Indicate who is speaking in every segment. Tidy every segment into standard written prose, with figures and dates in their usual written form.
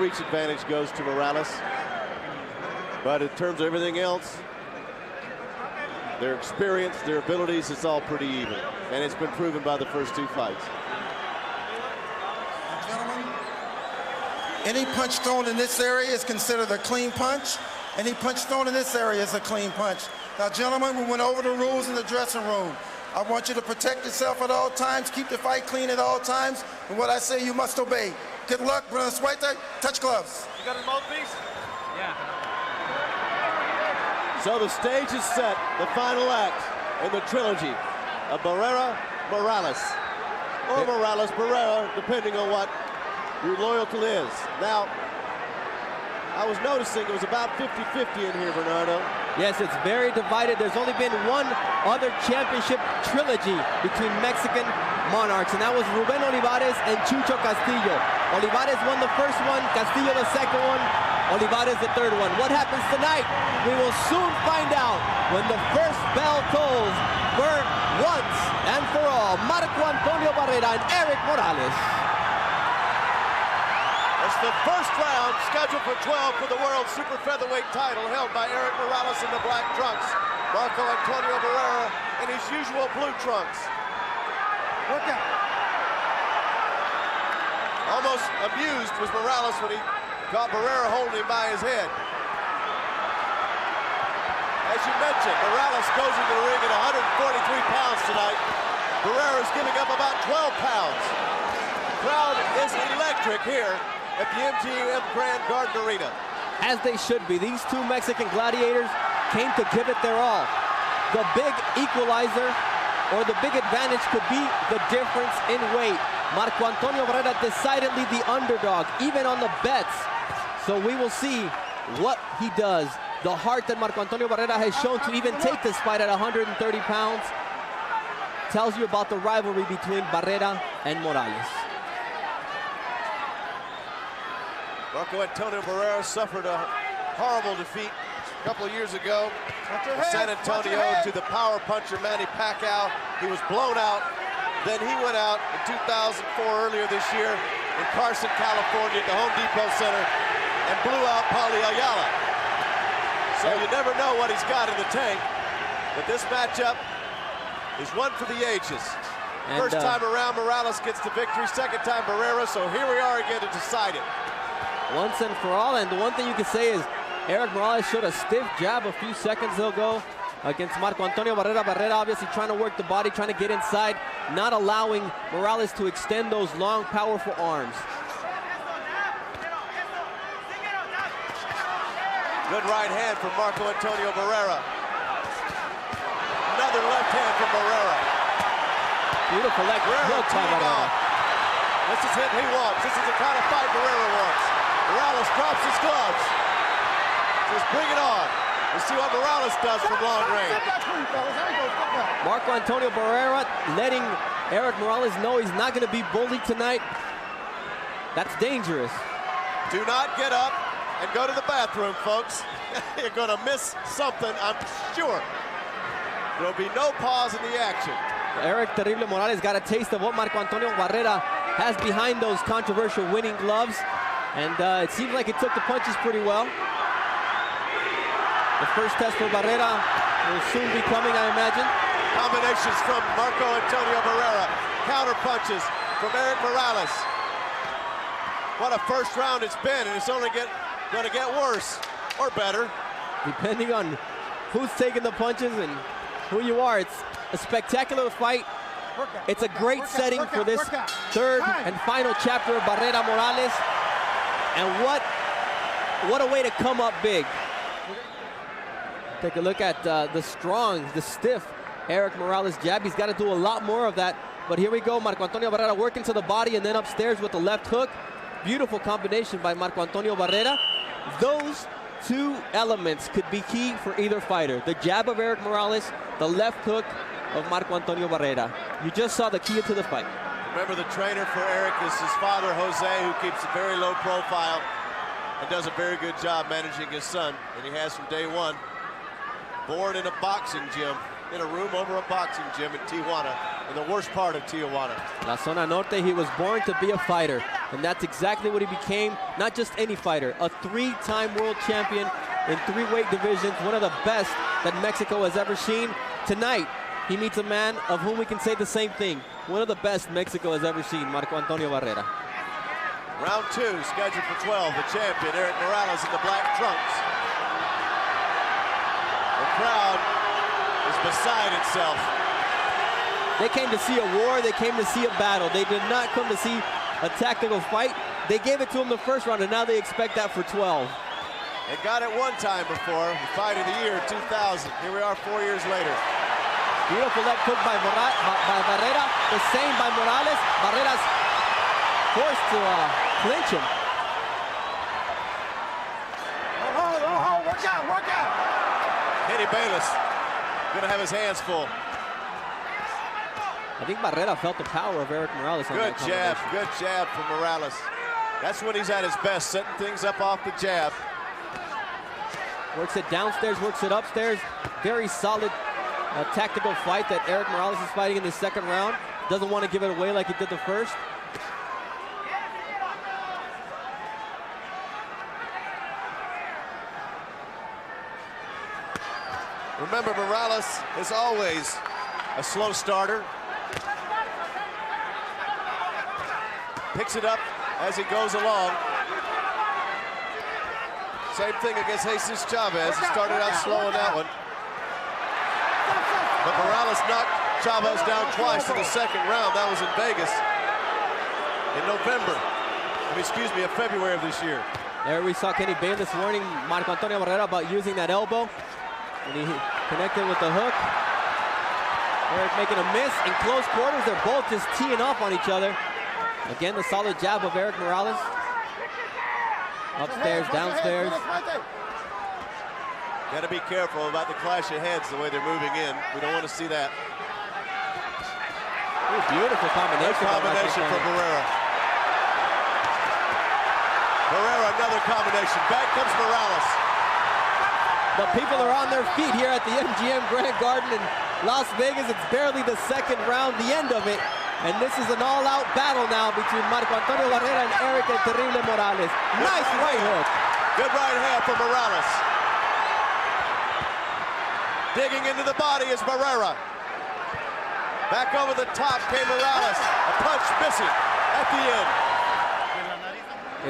Speaker 1: reach advantage goes to Morales. But in terms of everything else, their experience, their abilities, it's all pretty even. And it's been proven by the first two fights.
Speaker 2: Gentlemen, any punch thrown in this area is considered a clean punch. Any punch thrown in this area is a clean punch. Now, gentlemen, we went over the rules in the dressing room. I want you to protect yourself at all times, keep the fight clean at all times, and what I say you must obey. Good luck, Bruno Suete. Touch gloves.
Speaker 3: You got a mouthpiece? Yeah.
Speaker 1: So the stage is set, the final act in the trilogy of Barrera Morales. Or Morales Barrera, depending on what your loyalty is. Now, I was noticing it was about 50-50 in here, Bernardo.
Speaker 4: Yes, it's very divided. There's only been one other championship trilogy between Mexican monarchs, and that was Rubén Olivares and Chucho Castillo. Olivares won the first one, Castillo the second one, Olivares the third one. What happens tonight? We will soon find out when the first bell tolls for once and for all. Marco Antonio Barrera and Erik Morales.
Speaker 1: It's the first round scheduled for 12 for the world super featherweight title held by Erik Morales in the black trunks. Marco Antonio Barrera in his usual blue trunks.
Speaker 2: Work out.
Speaker 1: Almost amused was Morales when he caught Barrera holding him by his head. As you mentioned, Morales goes into the ring at 143 pounds tonight. Barrera is giving up about 12 pounds. The crowd is electric here at the MGM Grand Garden Arena.
Speaker 4: As they should be. These two Mexican gladiators came to give it their all. The big equalizer or the big advantage could be the difference in weight. Marco Antonio Barrera decidedly the underdog, even on the bets. So we will see what he does. The heart that Marco Antonio Barrera has shown to even take this fight at 130 pounds tells you about the rivalry between Barrera and Morales.
Speaker 1: Marco Antonio Barrera suffered a horrible defeat a couple of years ago in San Antonio to the power puncher Manny Pacquiao. He was blown out. Then he went out in 2004 earlier this year in Carson, California at the Home Depot Center and blew out Paulie Ayala. So you never know what he's got in the tank, but this matchup is one for the ages. First time around, Morales gets the victory. Second time, Barrera. So here we are again to decide it.
Speaker 4: Once and for all, and the one thing you can say is Erik Morales showed a stiff jab a few seconds ago against Marco Antonio Barrera. Barrera obviously trying to work the body, trying to get inside, not allowing Morales to extend those long, powerful arms.
Speaker 1: Good right hand from Marco Antonio Barrera. Another left hand from Barrera.
Speaker 4: Beautiful leg hook by Barrera.
Speaker 1: This is him he wants. This is the kind of fight Barrera wants. Morales drops his gloves. Just bring it on. Let's see what Morales does from long range.
Speaker 4: Marco Antonio Barrera letting Erik Morales know he's not going to be bullied tonight. That's dangerous.
Speaker 1: Do not get up and go to the bathroom, folks. You're going to miss something, I'm sure. There'll be no pause in the action.
Speaker 4: Erik Terrible Morales got a taste of what Marco Antonio Barrera has behind those controversial winning gloves. And it seems like he took the punches pretty well. The first test for Barrera will soon be coming, I imagine.
Speaker 1: Combinations from Marco Antonio Barrera. Counter punches from Erik Morales. What a first round it's been, and it's only going to get worse or better.
Speaker 4: Depending on who's taking the punches and who you are, it's a spectacular fight. It's a great setting for this third and final chapter of Barrera Morales. And what a way to come up big. Take a look at the strong, the stiff Erik Morales jab. He's got to do a lot more of that. But here we go, Marco Antonio Barrera working to the body and then upstairs with the left hook. Beautiful combination by Marco Antonio Barrera. Those two elements could be key for either fighter. The jab of Erik Morales, the left hook of Marco Antonio Barrera. You just saw the key to the fight.
Speaker 1: Remember, the trainer for Erik is his father, Jose, who keeps a very low profile and does a very good job managing his son, and he has from day one. Born in a boxing gym. in a room over a boxing gym in Tijuana, in the worst part of Tijuana.
Speaker 4: La Zona Norte, he was born to be a fighter, and that's exactly what he became. Not just any fighter, a 3-time world champion in 3 weight divisions, one of the best that Mexico has ever seen. Tonight, he meets a man of whom we can say the same thing. One of the best Mexico has ever seen, Marco Antonio Barrera.
Speaker 1: Round 2, scheduled for 12. The champion, Erik Morales, in the black trunks. The crowd is beside itself.
Speaker 4: They came to see a war. They came to see a battle. They did not come to see a tactical fight. They gave it to him the first round, and now they expect that for 12.
Speaker 1: They got it one time before, the fight of the year, 2000. Here we are 4 years later.
Speaker 4: Beautiful leg hook by Barrera. The same by Morales. Barrera's forced to clinch him.
Speaker 3: Work out, work out.
Speaker 1: Kenny Bayless gonna have his hands full.
Speaker 4: I think Barrera felt the power of Erik Morales on that combination.
Speaker 1: Good jab from Morales. That's when he's at his best, setting things up off the jab.
Speaker 4: Works it downstairs, works it upstairs. Very solid tactical fight that Erik Morales is fighting in the second round. Doesn't want to give it away like he did the first.
Speaker 1: Remember, Morales is always a slow starter. Picks it up as he goes along. Same thing against Jesus Chavez. He started out slow in that one. But Morales knocked Chavez down twice in the second round. That was in Vegas in November. Of February of this year.
Speaker 4: There we saw Kenny Bayless warning Marco Antonio Barrera about using that elbow. And he connected with the hook. Erik making a miss. In close quarters, they're both just teeing off on each other. Again, the solid jab of Erik Morales. Upstairs, downstairs.
Speaker 1: Got to be careful about the clash of heads the way they're moving in. We don't want to see that.
Speaker 4: Ooh, beautiful combination.
Speaker 1: Good combination for Barrera. Barrera, another combination. Back comes Morales.
Speaker 4: But people are on their feet here at the MGM Grand Garden in Las Vegas. It's barely the second round, the end of it. And this is an all-out battle now between Marco Antonio Barrera and Erik El Terrible Morales. Nice right hook.
Speaker 1: Good right hand for Morales. Digging into the body is Barrera. Back over the top came Morales. A punch missing at the end.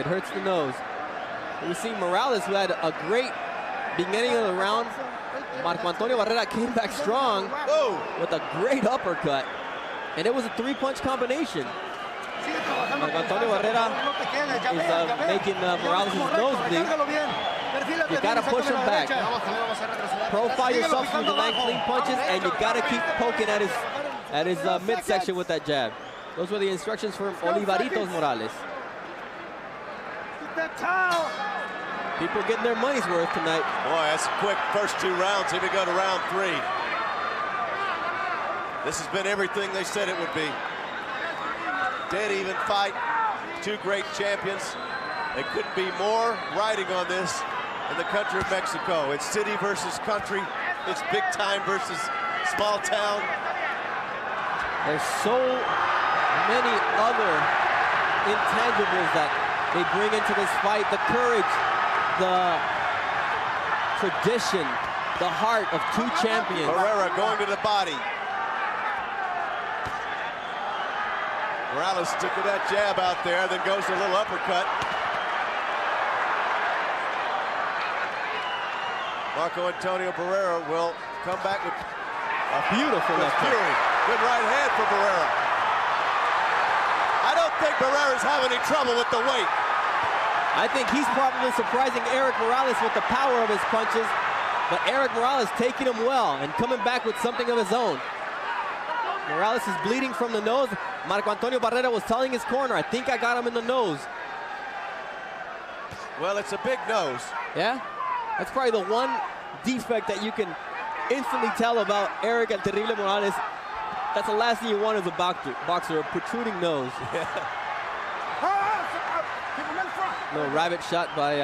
Speaker 4: It hurts the nose. We see Morales, who had a great beginning of the round. Marco Antonio Barrera came back strong with a great uppercut. And it was a 3-punch combination. Marco Antonio Barrera is making Morales' nose bleed. You gotta push him back. Profile yourself through the 9 clean punches, and you gotta keep poking at his midsection with that jab. Those were the instructions from Olivaritos Morales. People getting their money's worth tonight.
Speaker 1: Boy, that's a quick first 2 rounds. Here we go to round 3. This has been everything they said it would be. Dead even fight. 2 great champions. There couldn't be more riding on this in the country of Mexico. It's city versus country. It's big time versus small town.
Speaker 4: There's so many other intangibles that they bring into this fight. The courage, the tradition, the heart of 2 champions.
Speaker 1: Barrera going to the body. Morales took that jab out there, then goes to a little uppercut. Marco Antonio Barrera will come back with a
Speaker 4: beautiful left
Speaker 1: fury. Good right hand for Barrera. I don't think Barrera's having any trouble with the weight.
Speaker 4: I think he's probably surprising Erik Morales with the power of his punches, but Erik Morales taking him well and coming back with something of his own. Morales is bleeding from the nose. Marco Antonio Barrera was telling his corner, I think I got him in the nose.
Speaker 1: Well, it's a big nose.
Speaker 4: Yeah? That's probably the one defect that you can instantly tell about Erik El Terrible Morales. That's the last thing you want as a boxer, a protruding nose. Little rabbit shot by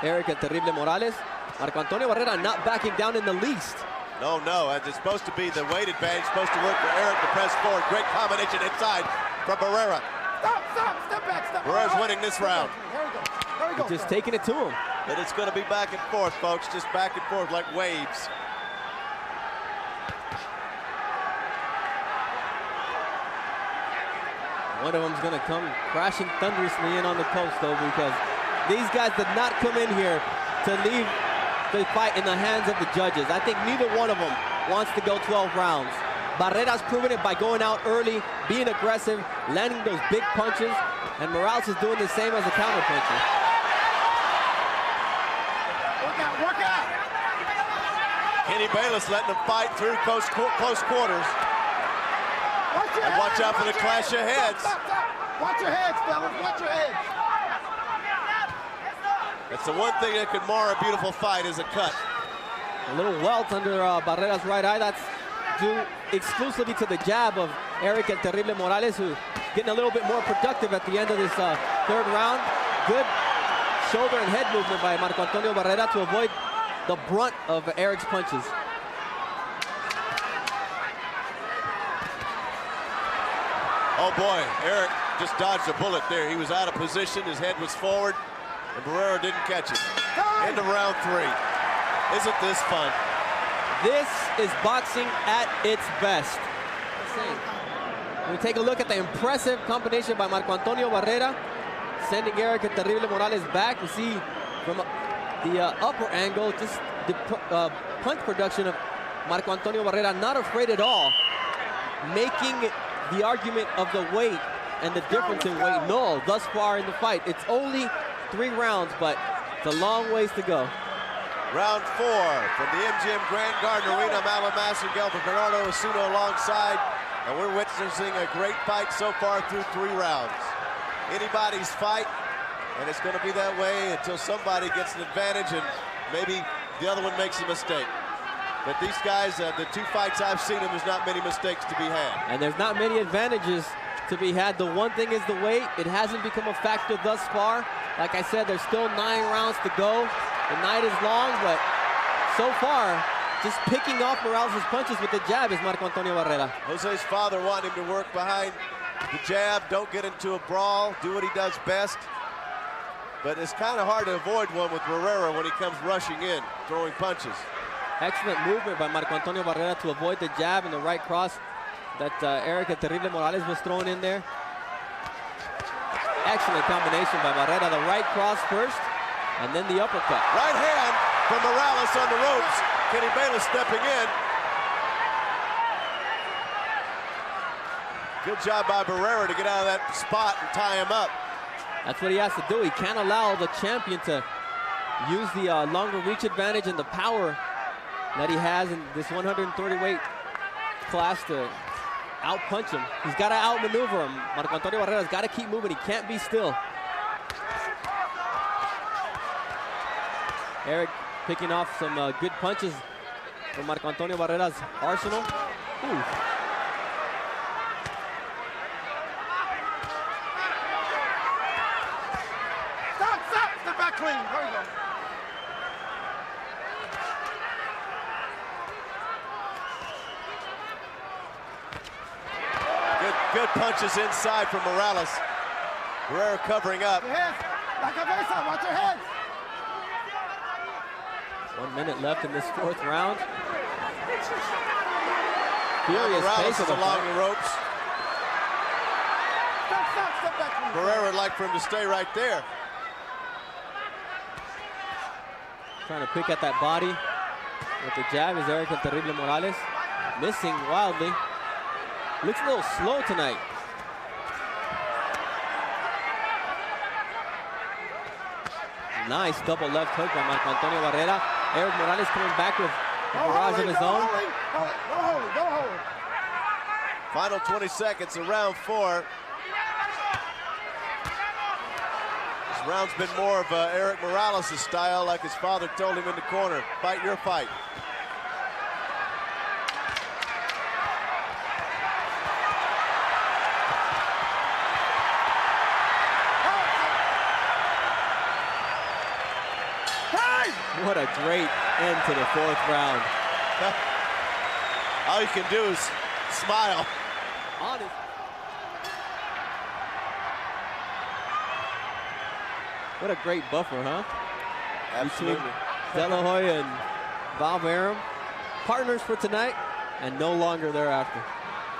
Speaker 4: Erik El Terrible Morales. Marco Antonio Barrera not backing down in the least.
Speaker 1: No, no, it's supposed to be the weight advantage, supposed to work for Erik to press forward. Great combination inside from Barrera.
Speaker 3: Stop, step back.
Speaker 1: Barrera's winning this round.
Speaker 3: There we go.
Speaker 4: Just taking it to him.
Speaker 1: But it's going to be back and forth, folks, just back and forth like waves.
Speaker 4: One of them's going to come crashing thunderously in on the post, though, because these guys did not come in here to leave the fight in the hands of the judges. I think neither one of them wants to go 12 rounds. Barrera's proven it by going out early, being aggressive, landing those big punches, and Morales is doing the same as a counter puncher.
Speaker 3: Work out.
Speaker 1: Kenny Bayless letting them fight through close quarters. And watch out for the clash of heads.
Speaker 3: Stop. Watch your heads, fellas. Watch your heads.
Speaker 1: That's the one thing that could mar a beautiful fight is a cut.
Speaker 4: A little welt under Barrera's right eye. That's due exclusively to the jab of Erik El Terrible Morales, who's getting a little bit more productive at the end of this third round. Good shoulder and head movement by Marco Antonio Barrera to avoid the brunt of Erik's punches.
Speaker 1: Oh boy, Erik just dodged a bullet there. He was out of position, his head was forward, and Barrera didn't catch it. Into round 3. Isn't this fun?
Speaker 4: This is boxing at its best. When we take a look at the impressive combination by Marco Antonio Barrera, sending Erik El Terrible Morales back, we see from the upper angle just the punch production of Marco Antonio Barrera, not afraid at all, making the argument of the weight and the difference in weight null thus far in the fight. It's only 3 rounds, but it's a long ways to go.
Speaker 1: Round 4 from the MGM Grand Garden Arena. Malamas and Bernardo Osuna alongside, and we're witnessing a great fight so far through 3 rounds. Anybody's fight, and it's going to be that way until somebody gets an advantage and maybe the other one makes a mistake. But these guys, the 2 fights I've seen them, there's not many mistakes to be had.
Speaker 4: And there's not many advantages to be had. The one thing is the weight. It hasn't become a factor thus far. Like I said, there's still 9 rounds to go. The night is long, but so far, just picking off Morales' punches with the jab is Marco Antonio Barrera.
Speaker 1: Jose's father wanted him to work behind the jab, don't get into a brawl, do what he does best. But it's kind of hard to avoid one with Barrera when he comes rushing in, throwing punches.
Speaker 4: Excellent movement by Marco Antonio Barrera to avoid the jab and the right cross that Erik El Terrible Morales was throwing in there. Excellent combination by Barrera. The right cross first, and then the uppercut.
Speaker 1: Right hand from Morales on the ropes. Kenny Bayless stepping in. Good job by Barrera to get out of that spot and tie him up.
Speaker 4: That's what he has to do. He can't allow the champion to use the longer reach advantage and the power that he has in this 130 weight class to out-punch him. He's got to outmaneuver him. Marco Antonio Barrera's got to keep moving. He can't be still. Erik picking off some good punches from Marco Antonio Barrera's arsenal. Ooh.
Speaker 3: Step back clean. There we go.
Speaker 1: Good punches inside from Morales. Barrera covering up.
Speaker 3: Your heads. La cabeza. Watch your heads.
Speaker 4: 1 minute left in this 4th round. Furious
Speaker 1: Morales
Speaker 4: pace
Speaker 1: is
Speaker 4: of the
Speaker 1: along
Speaker 4: fight.
Speaker 1: the ropes.
Speaker 3: Step back clean.
Speaker 1: Barrera would like for him to stay right there.
Speaker 4: Trying to pick at that body with the jab is Erik El Terrible Morales. Missing wildly. Looks a little slow tonight. Nice double left hook by Marco Antonio Barrera. Erik Morales coming back with a barrage of his own.
Speaker 3: Don't hold it.
Speaker 1: Final 20 seconds of round 4. This round's been more of Erik Morales' style, like his father told him in the corner. Fight your fight.
Speaker 4: What a great end to the 4th round.
Speaker 1: All you can do is smile.
Speaker 4: Honest. What a great buffer, huh?
Speaker 1: Absolutely.
Speaker 4: Between De La Hoya and Barrera, partners for tonight, and no longer thereafter.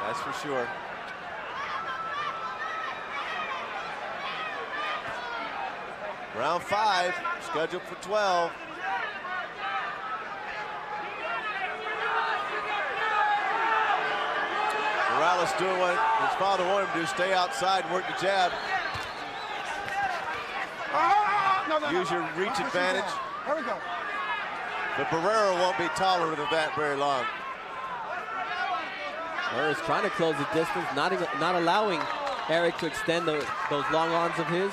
Speaker 1: That's for sure. Round 5, scheduled for 12. Morales doing what his father wanted him to do, stay outside and work the jab. Use your reach advantage.
Speaker 3: Here we go.
Speaker 1: But Barrera won't be tolerant of that very long.
Speaker 4: Barrera's trying to close the distance, not allowing Erik to extend those long arms of his.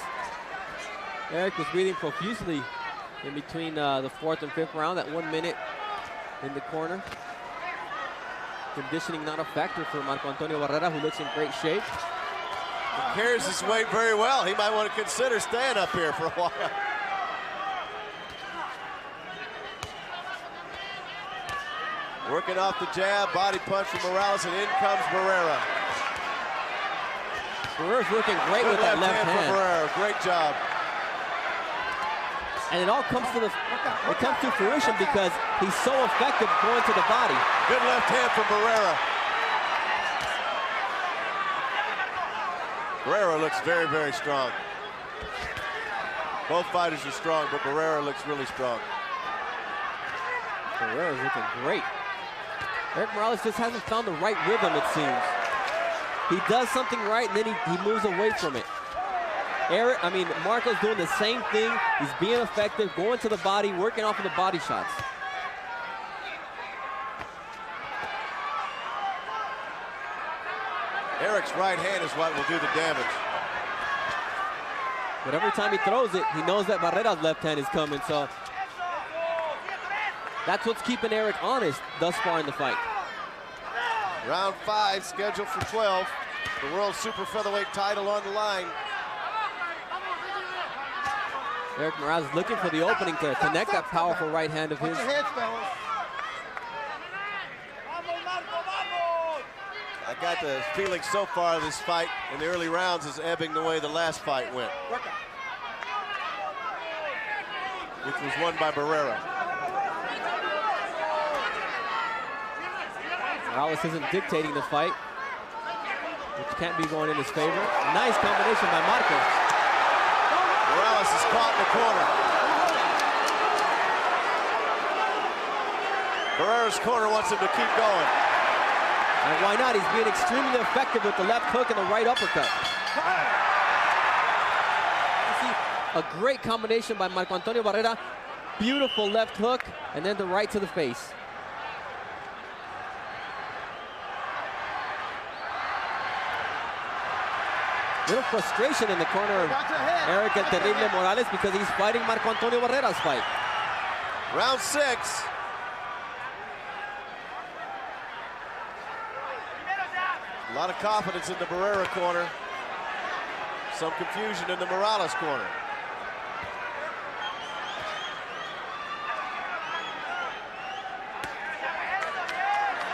Speaker 4: Erik was breathing profusely in between the 4th and 5th round, that 1 minute in the corner. Conditioning not a factor for Marco Antonio Barrera, who looks in great shape.
Speaker 1: He carries his weight very well. He might want to consider staying up here for a while. Working off the jab, body punch from Morales, and in comes Barrera.
Speaker 4: Barrera's looking great with that left hand.
Speaker 1: For Barrera. Great job.
Speaker 4: And it all comes to fruition because he's so effective going to the body.
Speaker 1: Good left hand from Barrera. Barrera looks very, very strong. Both fighters are strong, but Barrera looks really strong.
Speaker 4: Barrera's looking great. Erik Morales just hasn't found the right rhythm, it seems. He does something right, and then he moves away from it. Marco's doing the same thing. He's being effective, going to the body, working off of the body shots.
Speaker 1: Erik's right hand is what will do the damage.
Speaker 4: But every time he throws it, he knows that Barrera's left hand is coming, so that's what's keeping Erik honest thus far in the fight.
Speaker 1: Round 5, scheduled for 12. The world super featherweight title on the line.
Speaker 4: Erik Morales looking for the opening to connect that powerful right hand of his.
Speaker 3: Watch your heads, fellas.
Speaker 1: I got the feeling so far this fight in the early rounds is ebbing the way the last fight went, which was won by Barrera.
Speaker 4: Morales isn't dictating the fight, which can't be going in his favor. Nice combination by Marco.
Speaker 1: Morales is caught in the corner. Barrera's corner wants him to keep going.
Speaker 4: And why not? He's being extremely effective with the left hook and the right uppercut. You see a great combination by Marco Antonio Barrera. Beautiful left hook, and then the right to the face. Little frustration in the corner of Erik El Terrible Morales because he's fighting Marco Antonio Barrera's fight.
Speaker 1: Round 6. A lot of confidence in the Barrera corner. Some confusion in the Morales corner.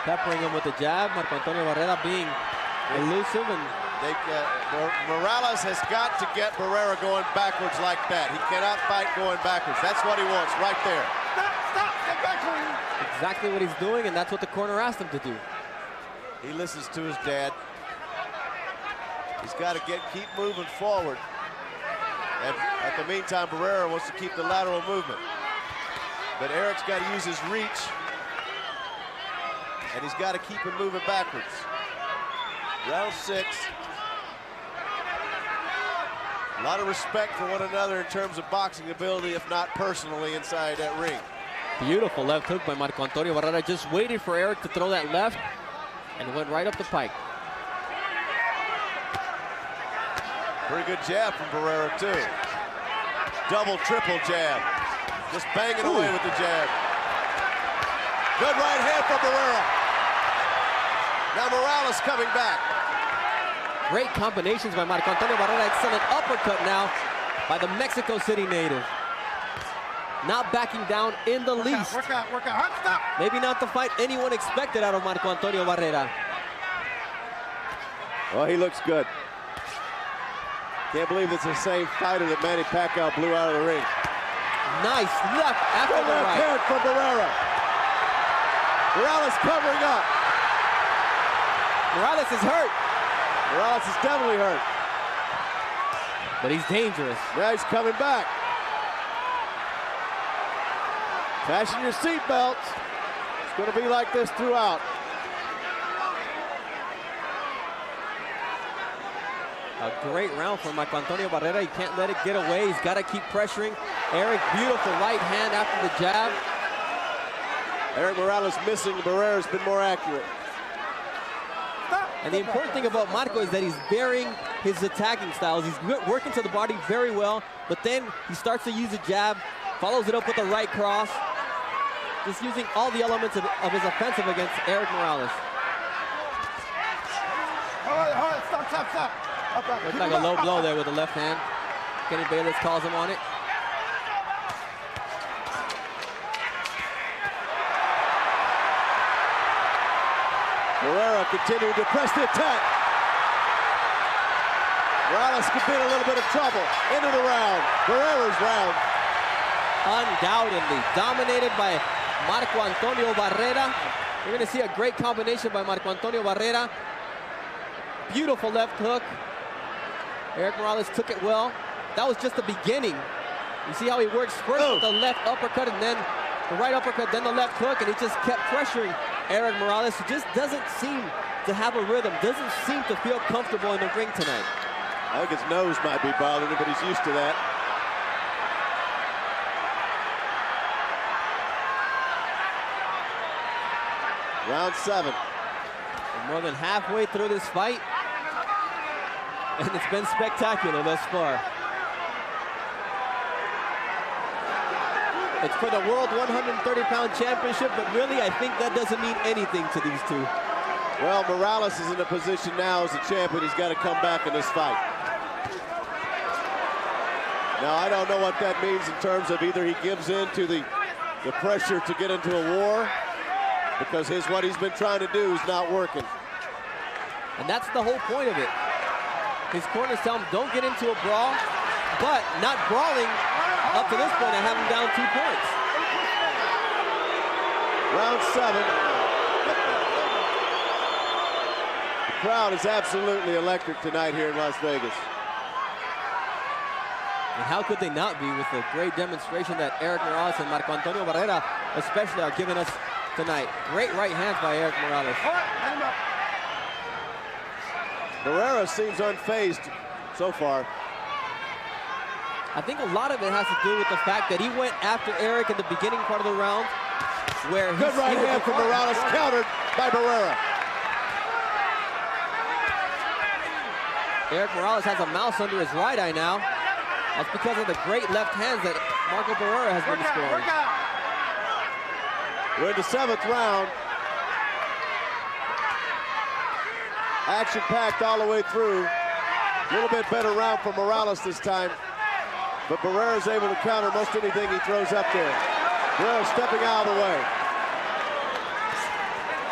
Speaker 4: Peppering him with the jab. Marco Antonio Barrera being elusive, and
Speaker 1: Morales has got to get Barrera going backwards like that. He cannot fight going backwards. That's what he wants right there.
Speaker 3: Stop, get back, please.
Speaker 4: Exactly what he's doing, and that's what the corner asked him to do.
Speaker 1: He listens to his dad. He's got to keep moving forward. And at the meantime, Barrera wants to keep the lateral movement. But Erik's got to use his reach, and he's got to keep him moving backwards. Round 6. A lot of respect for one another in terms of boxing ability, if not personally, inside that ring.
Speaker 4: Beautiful left hook by Marco Antonio Barrera. Just waited for Erik to throw that left, and went right up the pike.
Speaker 1: Pretty good jab from Barrera, too. Double, triple jab. Just banging away with the jab. Good right hand from Barrera. Now Morales coming back.
Speaker 4: Great combinations by Marco Antonio Barrera. Excellent uppercut now by the Mexico City native. not backing down in the least.
Speaker 3: Work out, hot stop.
Speaker 4: Maybe not the fight anyone expected out of Marco Antonio Barrera.
Speaker 1: Well, he looks good. Can't believe it's the same fighter that Manny Pacquiao blew out of the ring.
Speaker 4: Nice left after
Speaker 1: Good
Speaker 4: the
Speaker 1: left
Speaker 4: right.
Speaker 1: hand from Barrera. Morales covering up.
Speaker 4: Morales is hurt,
Speaker 1: Morales is definitely hurt.
Speaker 4: but he's dangerous.
Speaker 1: Now he's coming back. Fasten your seatbelts. It's going to be like this throughout.
Speaker 4: A great round for Marco Antonio Barrera. He can't let it get away. He's got to keep pressuring. Erik, beautiful right hand after the jab.
Speaker 1: Erik Morales missing. Barrera's been more accurate.
Speaker 4: And the important thing about Marco is that he's varying his attacking styles. He's working to the body very well, but then he starts to use a jab, follows it up with a right cross, just using all the elements of his offensive against Erik Morales.
Speaker 3: Hold on, stop.
Speaker 4: Looks like a low blow there with the left hand. Kenny Bayless calls him on it.
Speaker 1: Barrera continuing to press the attack. Morales could be in a little bit of trouble. Into the round. Barrera's round.
Speaker 4: Undoubtedly dominated by Marco Antonio Barrera. We're going to see a great combination by Marco Antonio Barrera. Beautiful left hook. Erik Morales took it well. That was just the beginning. You see how he works first with the left uppercut and then the right uppercut, then the left hook, and he just kept pressuring Erik Morales, who just doesn't seem to have a rhythm, doesn't seem to feel comfortable in the ring tonight.
Speaker 1: I think his nose might be bothering him, but he's used to that. Round 7.
Speaker 4: We're more than halfway through this fight, and it's been spectacular thus far. It's for the World 130-pound championship, but really, I think that doesn't mean anything to these two.
Speaker 1: Well, Morales is in a position now as a champion. He's got to come back in this fight. Now, I don't know what that means in terms of either he gives in to the pressure to get into a war, because what he's been trying to do is not working.
Speaker 4: And that's the whole point of it. His corners tell him, don't get into a brawl, but not brawling up to this point and have him down 2 points.
Speaker 1: Round 7. The crowd is absolutely electric tonight here in Las Vegas.
Speaker 4: And how could they not be with the great demonstration that Erik Morales and Marco Antonio Barrera especially are giving us tonight. Great right hands by Erik Morales.
Speaker 1: Barrera seems unfazed so far.
Speaker 4: I think a lot of it has to do with the fact that he went after Erik in the beginning part of the round, where
Speaker 1: good right hand from Morales, countered by Barrera.
Speaker 4: Erik Morales has a mouse under his right eye now. That's because of the great left hands that Marco Barrera has been scoring.
Speaker 1: We're in the 7th round. Action-packed all the way through. A little bit better round for Morales this time. But Barrera's able to counter most anything he throws up there. Barrera stepping out of the way.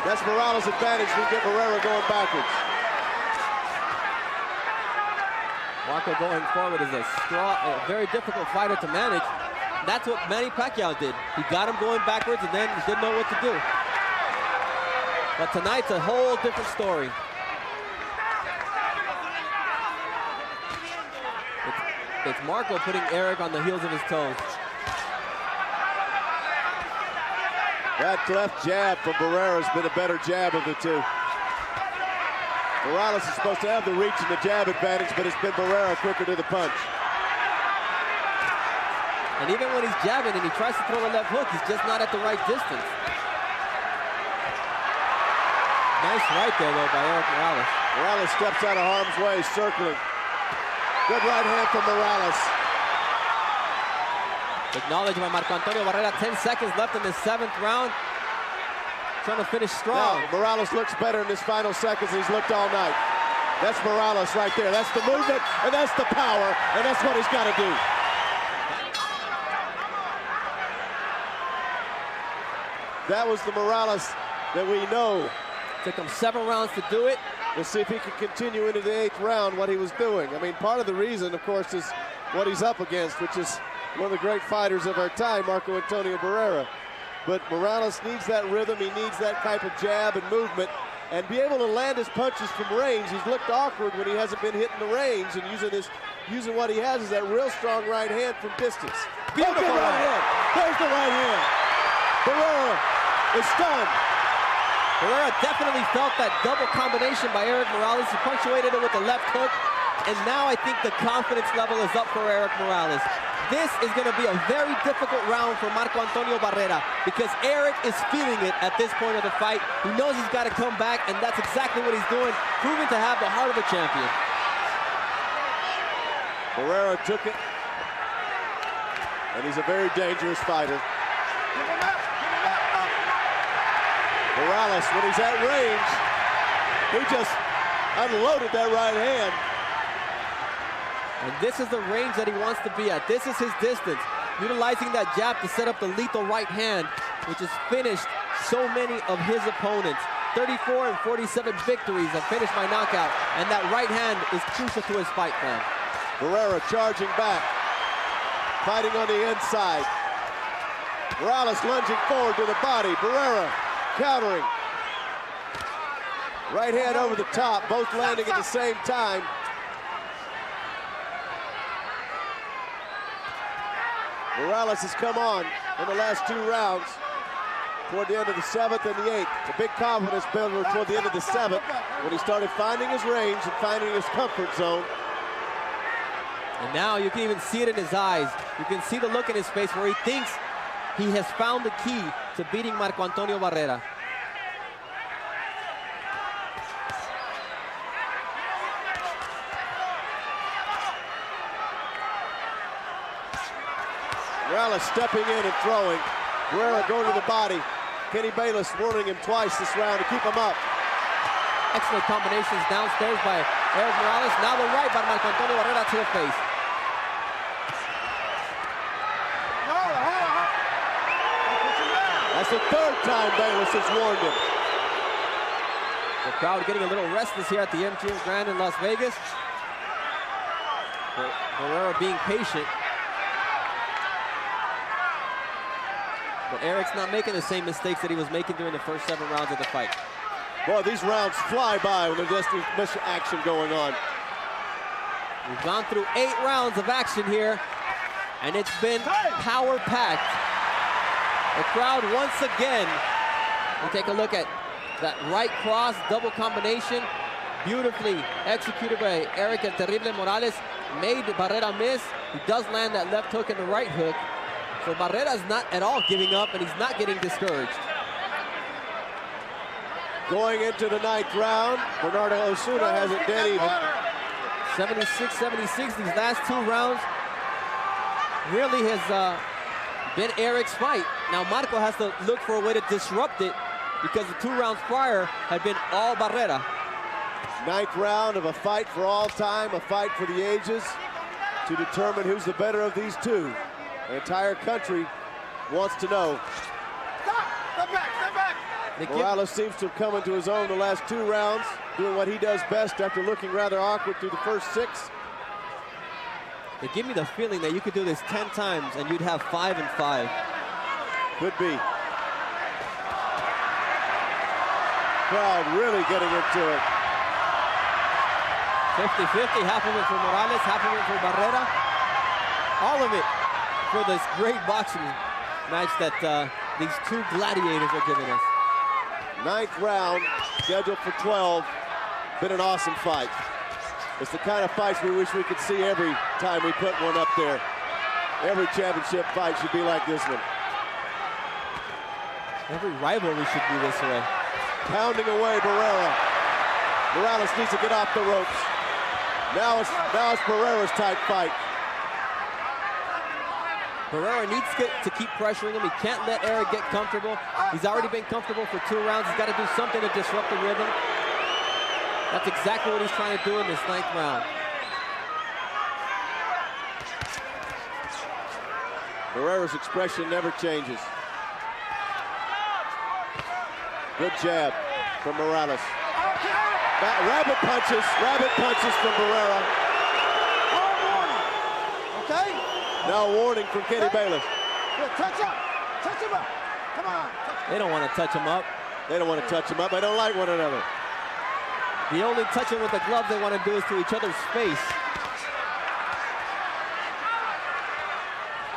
Speaker 1: That's Morales' advantage. We get Barrera going backwards.
Speaker 4: Marco going forward is a very difficult fighter to manage. That's what Manny Pacquiao did. He got him going backwards and then didn't know what to do. But tonight's a whole different story. It's Marco putting Erik on the heels of his toes.
Speaker 1: That left jab from Barrera has been a better jab of the two. Morales is supposed to have the reach and the jab advantage, but it's been Barrera quicker to the punch.
Speaker 4: And even when he's jabbing and he tries to throw the left hook, he's just not at the right distance. Nice right there, though, by Erik Morales.
Speaker 1: Morales steps out of harm's way, circling. Good right hand from Morales.
Speaker 4: Acknowledged by Marco Antonio Barrera. 10 seconds left in the 7th round. Trying to finish strong.
Speaker 1: Now, Morales looks better in his final seconds than he's looked all night. That's Morales right there. That's the movement, and that's the power, and that's what he's got to do. that was the Morales that we know.
Speaker 4: Took him 7 rounds to do it.
Speaker 1: We'll see if he can continue into the 8th round what he was doing. I mean, part of the reason, of course, is what he's up against, which is one of the great fighters of our time, Marco Antonio Barrera. But Morales needs that rhythm. He needs that type of jab and movement and be able to land his punches from range. He's looked awkward when he hasn't been hitting the range, and using what he has is that real strong right hand from distance. Beautiful right hand. There's the right hand. Barrera is stunned.
Speaker 4: Barrera definitely felt that double combination by Erik Morales. He punctuated it with the left hook, and now I think the confidence level is up for Erik Morales. This is going to be a very difficult round for Marco Antonio Barrera because Erik is feeling it at this point of the fight. He knows he's got to come back, and that's exactly what he's doing, proving to have the heart of a champion.
Speaker 1: Barrera took it, and he's a very dangerous fighter. Morales, when he's at range, he just unloaded that right hand.
Speaker 4: And this is the range that he wants to be at. This is his distance. Utilizing that jab to set up the lethal right hand, which has finished so many of his opponents. 34 and 47 victories have finished by knockout, and that right hand is crucial to his fight plan.
Speaker 1: Barrera charging back, fighting on the inside. Morales lunging forward to the body. Barrera countering. Right hand over the top, both landing at the same time. Morales has come on in the last 2 rounds toward the end of the 7th and the 8th. A big confidence builder toward the end of the 7th when he started finding his range and finding his comfort zone.
Speaker 4: And now you can even see it in his eyes. You can see the look in his face where he thinks he has found the key to beating Marco Antonio Barrera.
Speaker 1: Morales stepping in and throwing. Barrera going to the body. Kenny Bayless warning him twice this round to keep him up.
Speaker 4: Excellent combinations downstairs by Erik Morales. Now the right by Marco Antonio Barrera to the face.
Speaker 1: That's the 3rd time Bayless has warned him.
Speaker 4: The crowd getting a little restless here at the MGM Grand in Las Vegas. Barrera being patient. But Erik's not making the same mistakes that he was making during the first 7 rounds of the fight.
Speaker 1: Boy, these rounds fly by when there's just this action going on.
Speaker 4: We've gone through 8 rounds of action here, and it's been power-packed. The crowd once again, we take a look at that right cross, double combination, beautifully executed by Erik El Terrible Morales, made Barrera miss. He does land that left hook and the right hook. So Barrera's not at all giving up, and he's not getting discouraged.
Speaker 1: Going into the 9th round, Bernardo Osuna has it dead even.
Speaker 4: 76-76, these last 2 rounds really has been Erik's fight. Now Marco has to look for a way to disrupt it because the 2 rounds prior had been all Barrera.
Speaker 1: 9th round of a fight for all time, a fight for the ages to determine who's the better of these two. The entire country wants to know.
Speaker 3: Step back.
Speaker 1: Morales seems to have come into his own the last 2 rounds, doing what he does best after looking rather awkward through the first 6.
Speaker 4: They give me the feeling that you could do this 10 times and you'd have 5 and 5.
Speaker 1: Could be. Crowd really getting into it.
Speaker 4: 50-50, half of it for Morales, half of it for Barrera. All of it for this great boxing match that these 2 gladiators are giving us.
Speaker 1: 9th round, scheduled for 12. Been an awesome fight. It's the kind of fights we wish we could see every time we put one up there. Every championship fight should be like this one.
Speaker 4: Every rivalry should be this way.
Speaker 1: Pounding away Barrera. Morales needs to get off the ropes. Now it's Barrera's type fight.
Speaker 4: Barrera needs to keep pressuring him. He can't let Erik get comfortable. He's already been comfortable for 2 rounds. He's got to do something to disrupt the rhythm. That's exactly what he's trying to do in this 9th round.
Speaker 1: Barrera's expression never changes. Good jab from Morales. Rabbit punches from Barrera.
Speaker 3: Okay?
Speaker 1: Now a warning from Kenny Bayless.
Speaker 3: Good, touch him up. Come on.
Speaker 4: They don't want to touch him up.
Speaker 1: They don't want to touch him up. They don't like one another.
Speaker 4: The only touching with the gloves they want to do is to each other's face.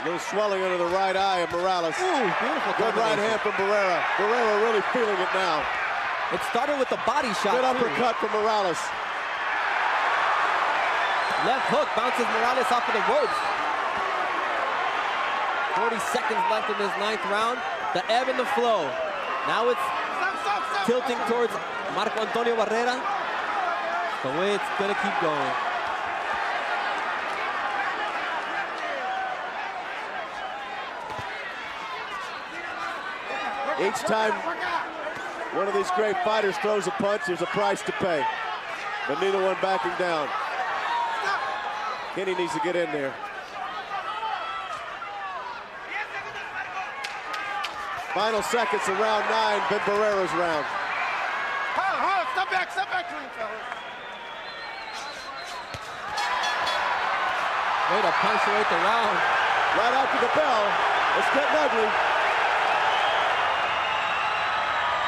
Speaker 1: A little swelling under the right eye of Morales.
Speaker 4: Ooh, beautiful
Speaker 1: Good right
Speaker 4: combination.
Speaker 1: hand from Barrera. Barrera really feeling it now.
Speaker 4: It started with the body shot.
Speaker 1: Good
Speaker 4: too.
Speaker 1: uppercut from Morales.
Speaker 4: Left hook bounces Morales off of the ropes. 40 seconds left in this 9th round. The ebb and the flow. Now it's tilting towards Marco Antonio Barrera. The way it's gonna keep going.
Speaker 1: Each time one of these great fighters throws a punch, there's a price to pay. But neither one backing down. Kenny needs to get in there. Final seconds of round 9, Ben Barrera's round.
Speaker 3: Hold on, step back clean, fellas.
Speaker 4: Way to punctuate the round.
Speaker 1: Right after the bell, it's getting ugly.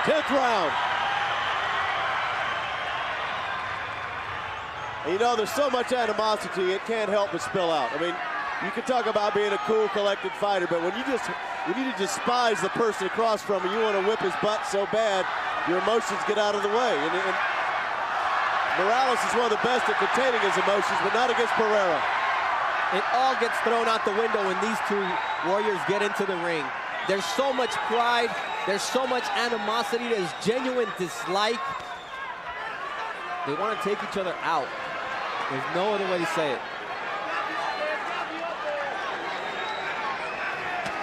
Speaker 1: 10th round. And you know, there's so much animosity, it can't help but spill out. I mean, you can talk about being a cool, collected fighter, but when you despise the person across from you, you want to whip his butt so bad, your emotions get out of the way. And Morales is one of the best at containing his emotions, but not against Barrera.
Speaker 4: It all gets thrown out the window when these two warriors get into the ring. There's so much pride, there's so much animosity, there's genuine dislike. They want to take each other out. There's no other way to say it.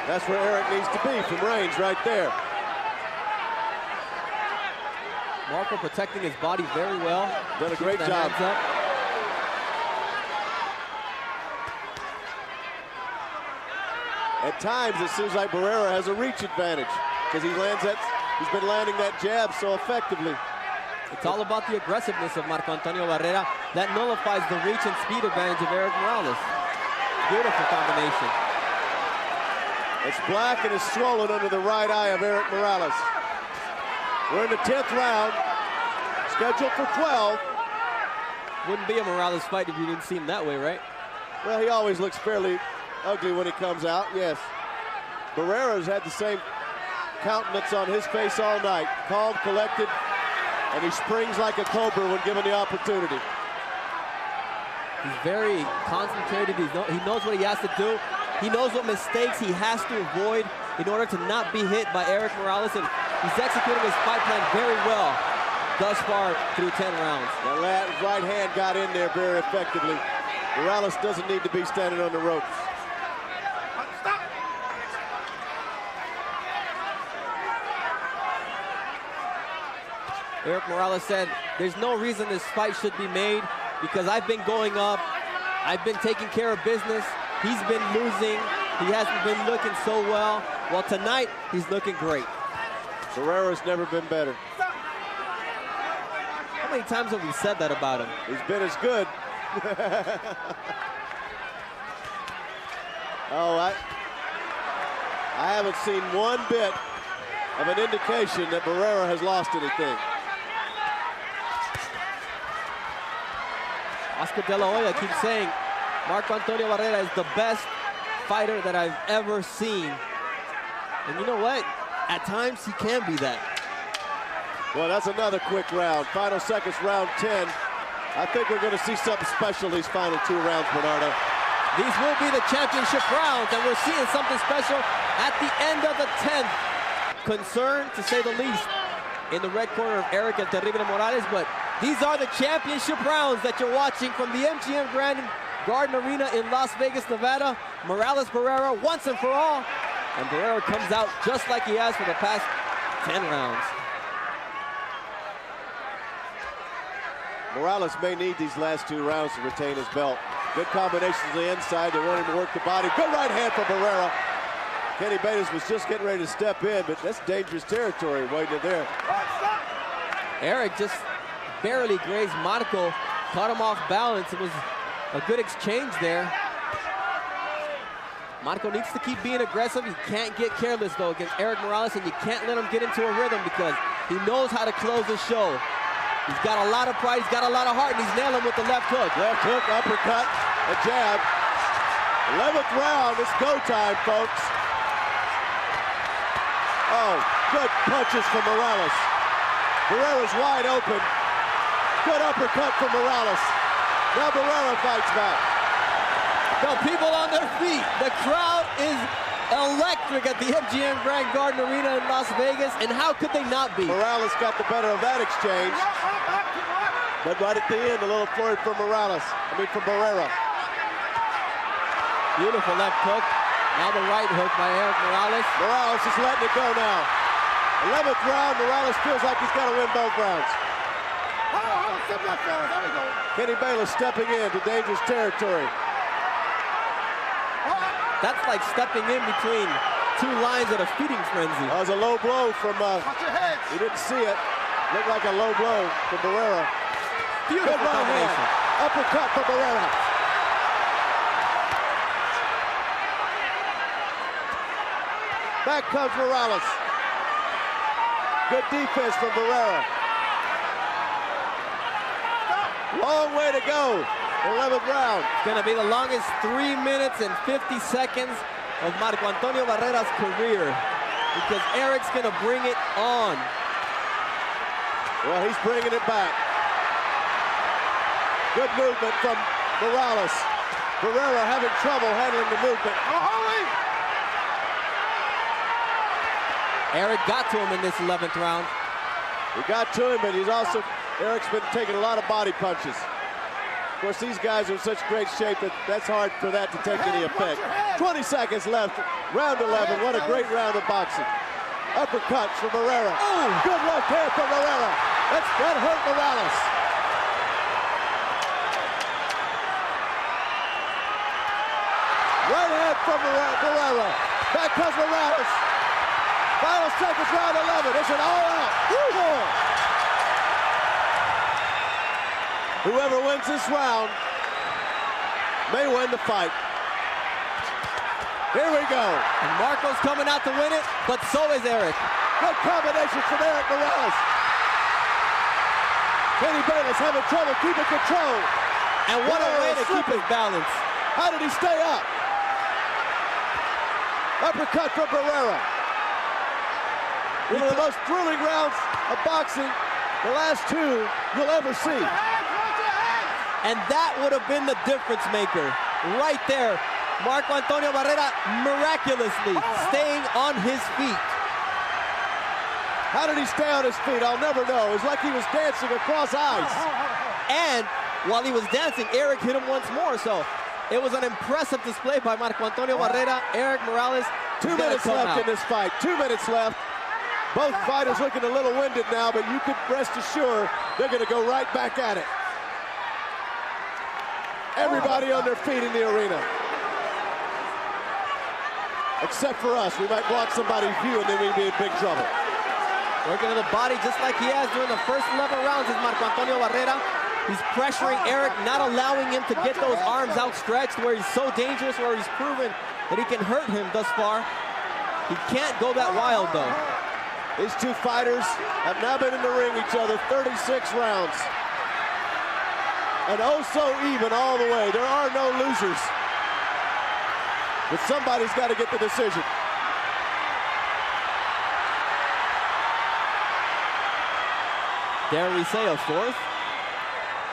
Speaker 1: That's where Erik needs to be, from range right there.
Speaker 4: Marco protecting his body very well.
Speaker 1: Done a great job.
Speaker 4: Hands up.
Speaker 1: At times, it seems like Barrera has a reach advantage because he's been landing that jab so effectively.
Speaker 4: It's all about the aggressiveness of Marco Antonio Barrera. That nullifies the reach and speed advantage of Erik Morales. Beautiful combination.
Speaker 1: It's black and it's swollen under the right eye of Erik Morales. We're in the 10th round, scheduled for 12.
Speaker 4: Wouldn't be a Morales fight if you didn't see him that way, right?
Speaker 1: Well, he always looks fairly ugly when he comes out, yes. Barrera's had the same countenance on his face all night. Calm, collected, and he springs like a cobra when given the opportunity.
Speaker 4: He's very concentrated. He knows what he has to do. He knows what mistakes he has to avoid in order to not be hit by Erik Morales, and he's executing his fight plan very well thus far through 10 rounds.
Speaker 1: That right hand got in there very effectively. Morales doesn't need to be standing on the ropes.
Speaker 3: Stop.
Speaker 4: Erik Morales said, there's no reason this fight should be made because I've been going up. I've been taking care of business. He's been losing. He hasn't been looking so well. Well, tonight, he's looking great.
Speaker 1: Barrera's never been better.
Speaker 4: How many times have we said that about him?
Speaker 1: He's been as good. Oh, I haven't seen one bit of an indication that Barrera has lost anything.
Speaker 4: Oscar De La Hoya keeps saying Marco Antonio Barrera is the best fighter that I've ever seen. And you know what? At times, he can be that.
Speaker 1: Well, that's another quick round. Final seconds, round 10. I think we're going to see something special these final 2 rounds, Bernardo.
Speaker 4: These will be the championship rounds, and we're seeing something special at the end of the 10th. Concern, to say the least, in the red corner of Erik El Terrible Morales, but these are the championship rounds that you're watching from the MGM Grand Garden Arena in Las Vegas, Nevada. Morales Barrera once and for all, and Barrera comes out just like he has for the past 10 rounds.
Speaker 1: Morales may need these last 2 rounds to retain his belt. Good combinations on the inside. They want him to work the body. Good right hand from Barrera. Kenny Bayless was just getting ready to step in, but that's dangerous territory waiting there.
Speaker 4: Erik just barely grazed Marco, caught him off balance. It was a good exchange there. Marco needs to keep being aggressive. He can't get careless, though, against Erik Morales, and you can't let him get into a rhythm because he knows how to close the show. He's got a lot of pride, he's got a lot of heart, and he's nailing with the left hook.
Speaker 1: Left hook, uppercut, a jab. 11th round, it's go time, folks. Oh, good punches from Morales. Barrera's wide open. Good uppercut from Morales. Now Barrera fights back.
Speaker 4: The people on their feet. The crowd is electric at the MGM Grand Garden Arena in Las Vegas, and how could they not be?
Speaker 1: Morales got the better of that exchange. But right at the end, a little flurry from Morales. From Barrera.
Speaker 4: Beautiful left hook. Now the right hook by Erik Morales.
Speaker 1: Morales is letting it go now. 11th round, Morales feels like he's got to win both rounds. Kenny Bayless stepping into dangerous territory.
Speaker 4: That's like stepping in between two lines at a feeding frenzy.
Speaker 1: That was a low blow from, you didn't see it. Looked like a low blow from Barrera.
Speaker 4: Beautiful combination.
Speaker 1: Uppercut from Barrera. Back comes Morales. Good defense from Barrera. Long way to go. 11th round.
Speaker 4: It's going to be the longest 3 minutes and 50 seconds of Marco Antonio Barrera's career because Erik's going to bring it on.
Speaker 1: Well, he's bringing it back. Good movement from Morales. Barrera having trouble handling the movement.
Speaker 4: Erik got to him in this 11th round.
Speaker 1: He got to him, but Erik's been taking a lot of body punches. Of course, these guys are in such great shape that that's hard for that to take any effect. 20 seconds left, round 11. What a great round of boxing. Uppercuts from Barrera.
Speaker 4: Ooh.
Speaker 1: Good left hand from Barrera. That hurt Morales. Right hand from Barrera. Back comes Morales. Final seconds, round 11. It's an all-out. Whoever wins this round may win the fight. Here we go.
Speaker 4: And Marco's coming out to win it, but so is Erik.
Speaker 1: Good combination from Erik Morales. Kenny Bayless having trouble keeping control.
Speaker 4: And what a way to keep his balance.
Speaker 1: How did he stay up? Uppercut from Barrera. One of the most thrilling rounds of boxing, the last two you'll ever see.
Speaker 4: And that would have been the difference maker. Right there, Marco Antonio Barrera miraculously staying on his feet.
Speaker 1: How did he stay on his feet? I'll never know. It's like he was dancing across ice.
Speaker 4: And while he was dancing, Erik hit him once more. So it was an impressive display by Marco Antonio Barrera. Erik Morales.
Speaker 1: 2 minutes left in this fight. 2 minutes left. Both fighters looking a little winded now, but you can rest assured they're going to go right back at it. Everybody on their feet in the arena. Except for us. We might block somebody's view and then we'd be in big trouble.
Speaker 4: Working to the body just like he has during the first 11 rounds is Marco Antonio Barrera. He's pressuring Erik, not allowing him to get those arms outstretched where he's so dangerous, where he's proven that he can hurt him thus far. He can't go that wild, though.
Speaker 1: These two fighters have now been in the ring each other 36 rounds. And oh so even all the way. There are no losers. But somebody's got to get the decision.
Speaker 4: Dare we say a fourth?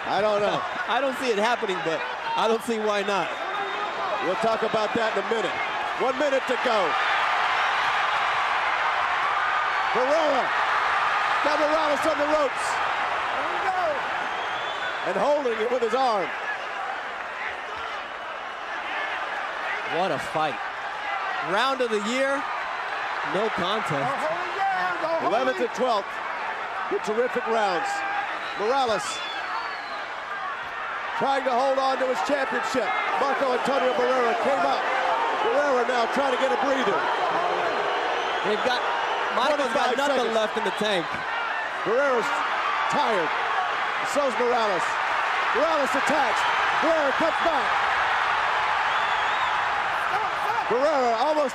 Speaker 1: I don't know.
Speaker 4: I don't see it happening, but I don't see why not.
Speaker 1: We'll talk about that in a minute. 1 minute to go. Barrera got Morales on the ropes. And holding it with his arm.
Speaker 4: What a fight. Round of the year, no contest.
Speaker 1: 11th and 12th. Good terrific rounds. Morales trying to hold on to his championship. Marco Antonio Barrera came up Barrera now trying to get a breather.
Speaker 4: They've got, Marco's got
Speaker 1: 25
Speaker 4: nothing
Speaker 1: seconds.
Speaker 4: left in the tank.
Speaker 1: Barrera's tired. So's Morales. Morales attacks. Barrera comes back. Barrera almost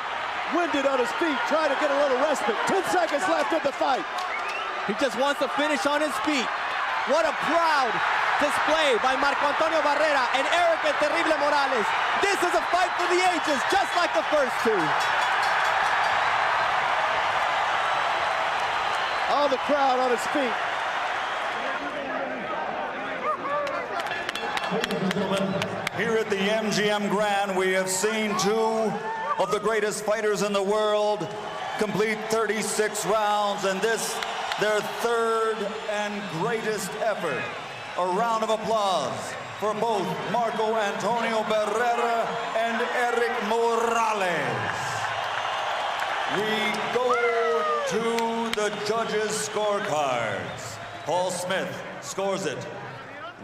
Speaker 1: winded on his feet, trying to get a little respite. 10 seconds left of the fight.
Speaker 4: He just wants to finish on his feet. What a proud display by Marco Antonio Barrera and Erik El Terrible Morales. This is a fight for the ages, just like the first two.
Speaker 1: All the crowd on his feet.
Speaker 5: Here at the MGM Grand, we have seen two of the greatest fighters in the world complete 36 rounds, and this, their third and greatest effort. A round of applause for both Marco Antonio Barrera and Erik Morales. We go to the judges' scorecards. Paul Smith scores it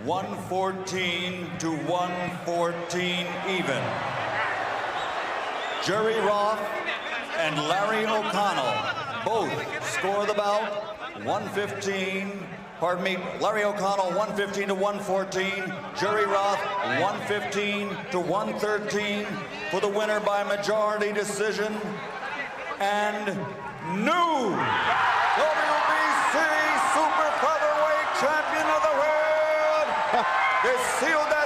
Speaker 5: 114 to 114 even. Jerry Roth and Larry O'Connell both score the bout 115. Pardon me, Larry O'Connell 115 to 114. Jerry Roth 115 to 113 for the winner by majority decision. And new WBC Super Featherweight Champion of the World, the Ciudad